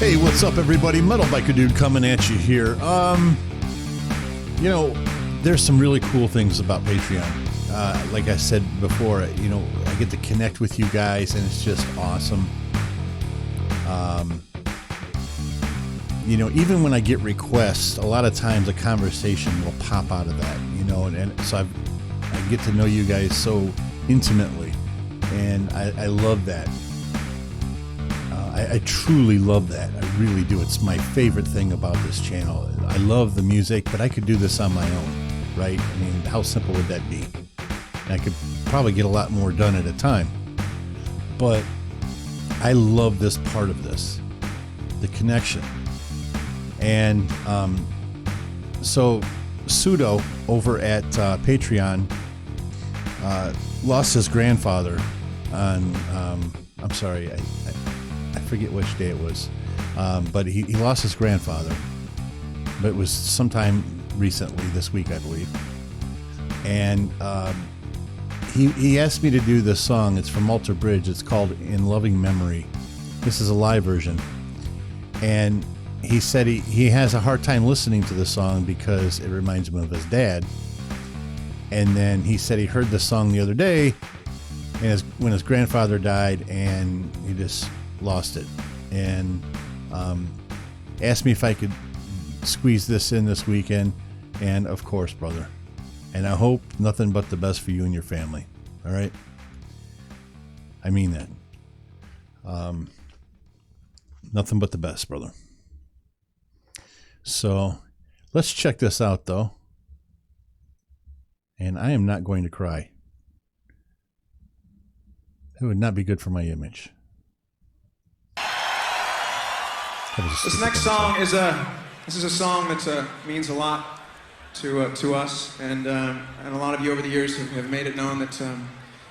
Hey, what's up, everybody? Metal Biker Dude coming at you here. There's some really cool things about Patreon. Like I said before, I get to connect with you guys, and it's just awesome. Even when I get requests, a lot of times a conversation will pop out of that, and so I get to know you guys so intimately, and I love that. I truly love that. I really do. It's my favorite thing about this channel. I love the music, but I could do this on my own, right? I mean, how simple would that be? And I could probably get a lot more done at a time. But I love this part of this, the connection. And so Pseudo over at Patreon lost his grandfather on, I'm sorry, I forget which day it was, but he lost his grandfather, but it was sometime recently, this week, I believe. And he asked me to do this song. It's from Alter Bridge. It's called In Loving Memory. This is a live version. And he said he has a hard time listening to the song because it reminds him of his dad. And then he said he heard the song the other day and when his grandfather died, and he just lost it, and asked me if I could squeeze this in this weekend. And of course, brother, and I hope nothing but the best for you and your family. All right, I mean that. Nothing but the best, brother. So let's check this out, though, and I am not going to cry. It would not be good for my image. This next song is a song that means a lot to us, and a lot of you over the years have made it known that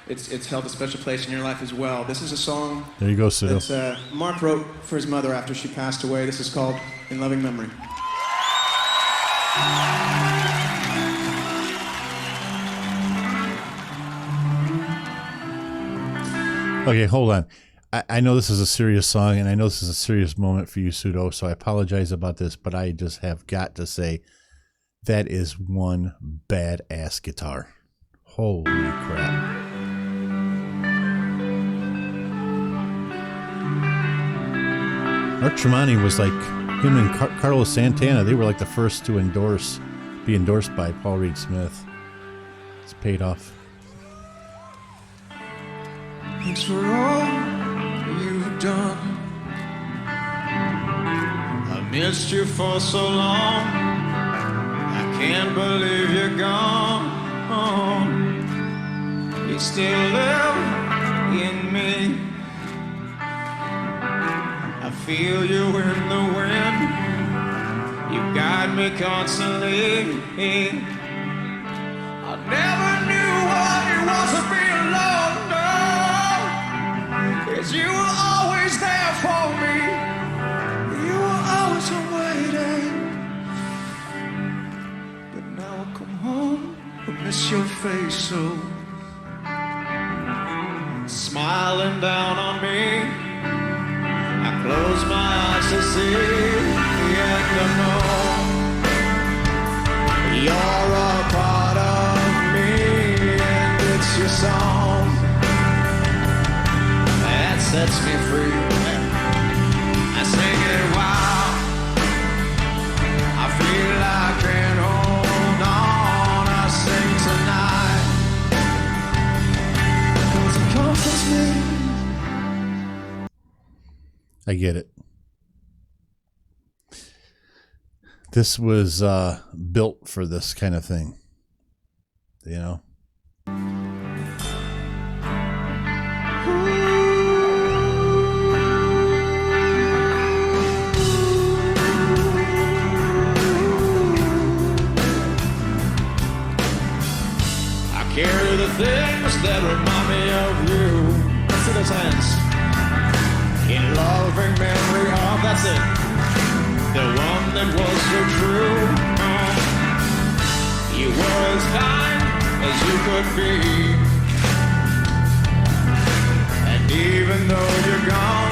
it's held a special place in your life as well. This is a song there you go, Pseudo. that Mark wrote for his mother after she passed away. This is called In Loving Memory. Okay, hold on. I know this is a serious song, and I know this is a serious moment for you, Pseudo, so I apologize about this, but I just have got to say that is one badass guitar. Holy crap. Art Tremonti was like, him and Carlos Santana, they were like the first to be endorsed by Paul Reed Smith. It's paid off. Thanks for all you've done. I missed you for so long. I can't believe you're gone. You still live in me. I feel you in the wind. You guide me constantly. I never knew what it was to be alone. Cause you were always there for me. You were always waiting. But now I come home, I miss your face so. Smiling down on me, I close my eyes to see the end of no. You're a part of me, and it's your song sets me free. I sing it wild. I feel I can't hold on. I sing tonight 'cause it comforts me. I get it. This was built for this kind of thing, Carry the things that remind me of you. Let's see those hands. In loving memory of, that's it, the one that was so true. You were as kind as you could be. And even though you're gone,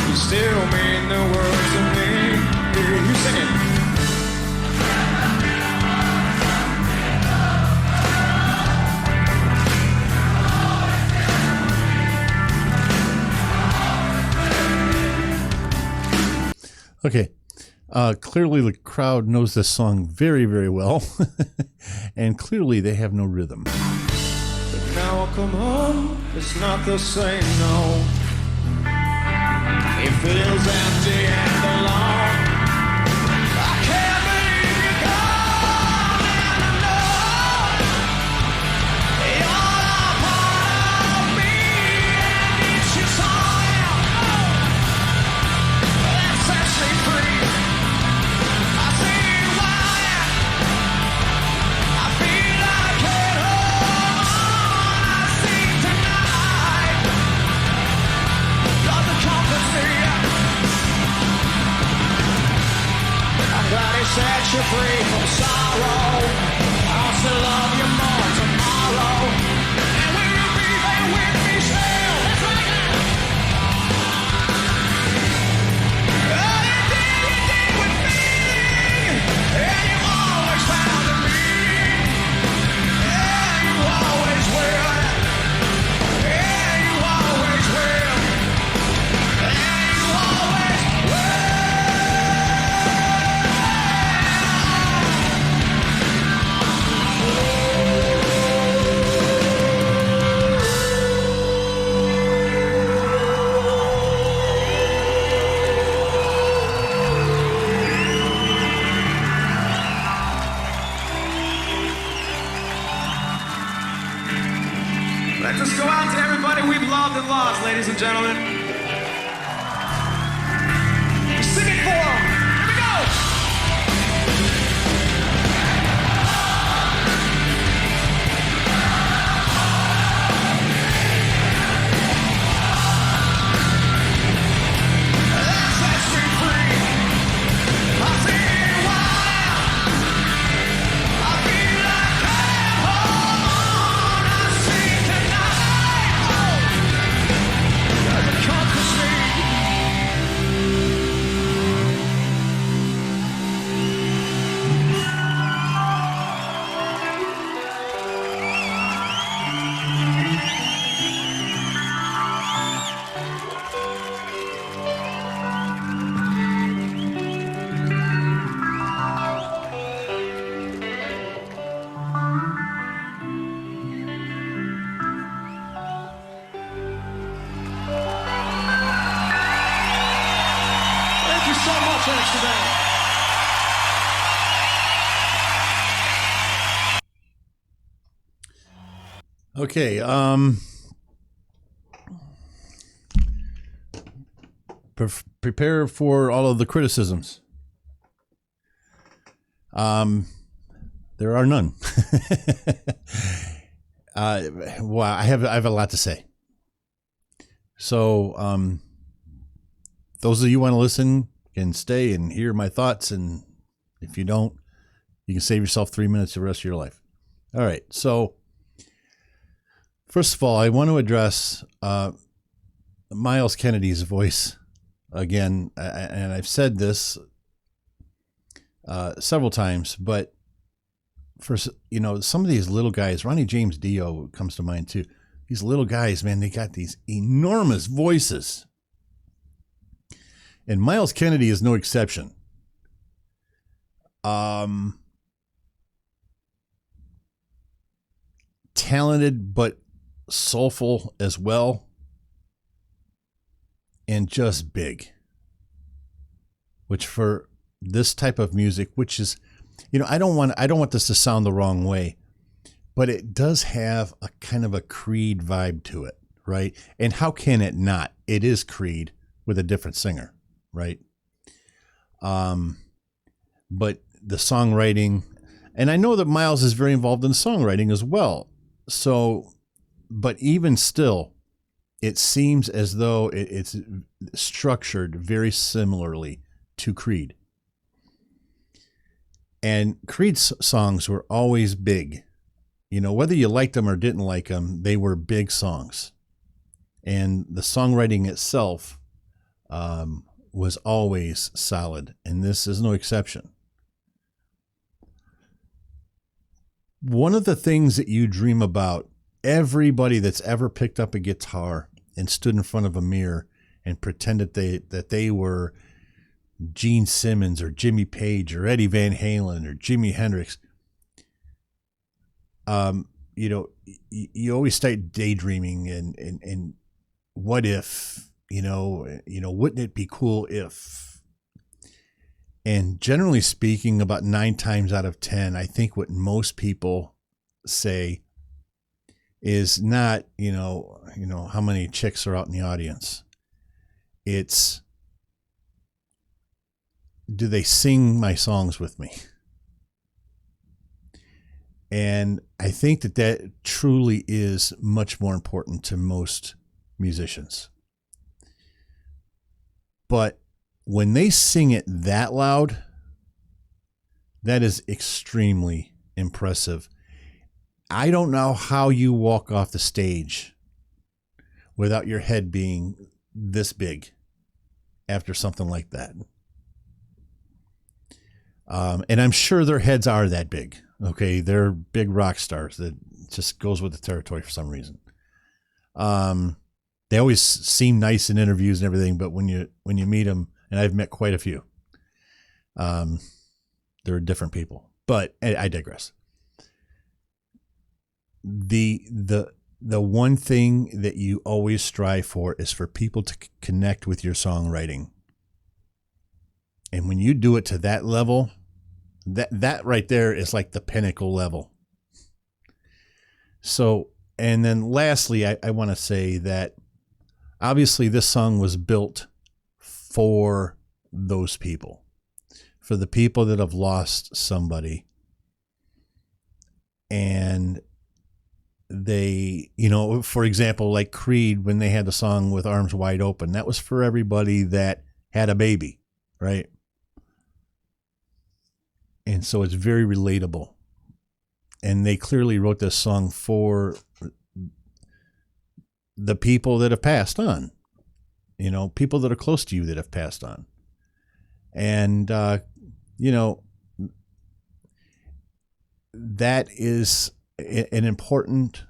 you still mean the world to me. You sing it. Okay. Clearly the crowd knows this song very, very well. And clearly they have no rhythm. But now come home, it's not the same, no. It feels empty and alone. I can't believe you're gone, and I know you're a part of me, and it's your song that sets me free. I see why I feel like at home. I sing tonight, doesn't comfort me. I'm glad he set you free from sorrow. I'll still love you more tomorrow. And will you be there with me still? That's right now. Oh, you did with me. And you always found me. Yeah, you always will. Yeah, you always will. Yeah, you always will. Let's just go out to everybody we've loved and lost, ladies and gentlemen. Sing it for them. Here we go. That sets me free. I see why I feel like at home. I sing tonight. Doesn't compass me. Thank you so much, Amsterdam. Okay, prepare for all of the criticisms. There are none. Well, I have a lot to say. So, those of you who want to listen can stay and hear my thoughts, and if you don't, you can save yourself 3 minutes the rest of your life. All right, so first of all, I want to address Miles Kennedy's voice again, and I've said this several times, but for some of these little guys, Ronnie James Dio comes to mind too. These little guys, man, they got these enormous voices, and Miles Kennedy is no exception. Talented but soulful as well, and just big, which for this type of music, which is, I don't want this to sound the wrong way, but it does have a kind of a Creed vibe to it, right? And how can it not? It is Creed with a different singer, right? But the songwriting, and I know that Miles is very involved in songwriting as well. So, but even still, it seems as though it's structured very similarly to Creed. And Creed's songs were always big. Whether you liked them or didn't like them, they were big songs. And the songwriting itself was always solid, and this is no exception. One of the things that you dream about, everybody that's ever picked up a guitar and stood in front of a mirror and pretended that they were Gene Simmons or Jimmy Page or Eddie Van Halen or Jimi Hendrix, you always start daydreaming and what if, wouldn't it be cool if? And generally speaking, about 9 times out of 10, I think what most people say is not, how many chicks are out in the audience. It's, do they sing my songs with me? And I think that truly is much more important to most musicians. But when they sing it that loud, that is extremely impressive. I don't know how you walk off the stage without your head being this big after something like that. And I'm sure their heads are that big. Okay, they're big rock stars. That just goes with the territory for some reason. They always seem nice in interviews and everything, but when you meet them, and I've met quite a few, they're different people. But I digress. The one thing that you always strive for is for people to connect with your songwriting. And when you do it to that level, that right there is like the pinnacle level. So, and then lastly, I want to say that obviously this song was built for those people, for the people that have lost somebody. And they, for example, like Creed, when they had the song With Arms Wide Open, that was for everybody that had a baby, right? And so it's very relatable. And they clearly wrote this song for the people that have passed on, people that are close to you that have passed on. And, that is an important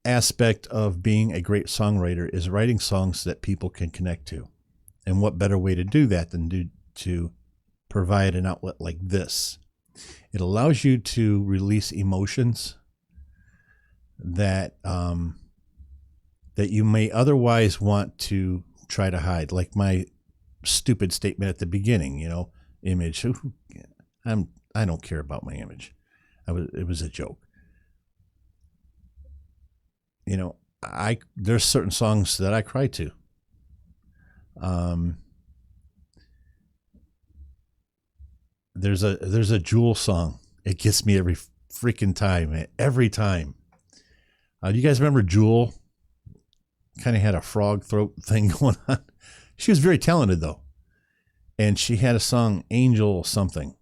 aspect of being a great songwriter, is writing songs that people can connect to. And what better way to do that than to provide an outlet like this? It allows you to release emotions that that you may otherwise want to try to hide, like my stupid statement at the beginning. Image. I don't care about my image. It was a joke. There's certain songs that I cry to. There's a Jewel song. It gets me every freaking time. Every time. Do you guys remember Jewel? Kind of had a frog throat thing going on. She was very talented though. And she had a song, Angel something.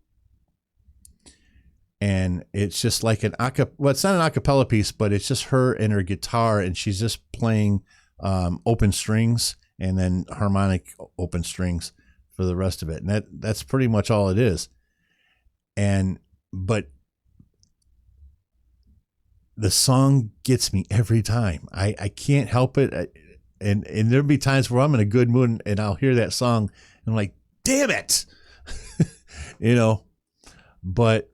And it's just like it's not an acapella piece, but it's just her and her guitar, and she's just playing open strings and then harmonic open strings for the rest of it. And that's pretty much all it is. But the song gets me every time. I can't help it. And there'll be times where I'm in a good mood and I'll hear that song and I'm like, damn it. But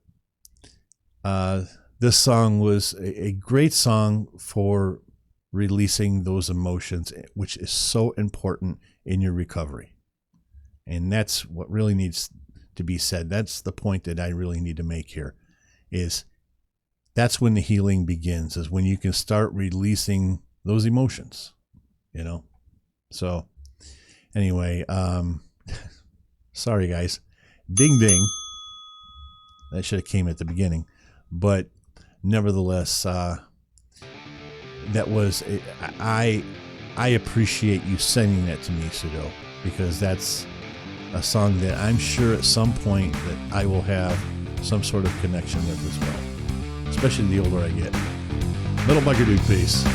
this song was a great song for releasing those emotions, which is so important in your recovery. And that's what really needs to be said. That's the point that I really need to make here, is that's when the healing begins, is when you can start releasing those emotions, So anyway, sorry guys, ding ding. That should have came at the beginning, but nevertheless, that was, I appreciate you sending that to me, Pseudo, because that's a song that I'm sure at some point that I will have some sort of connection with as well, especially the older I get. Little Bugger Dude, peace.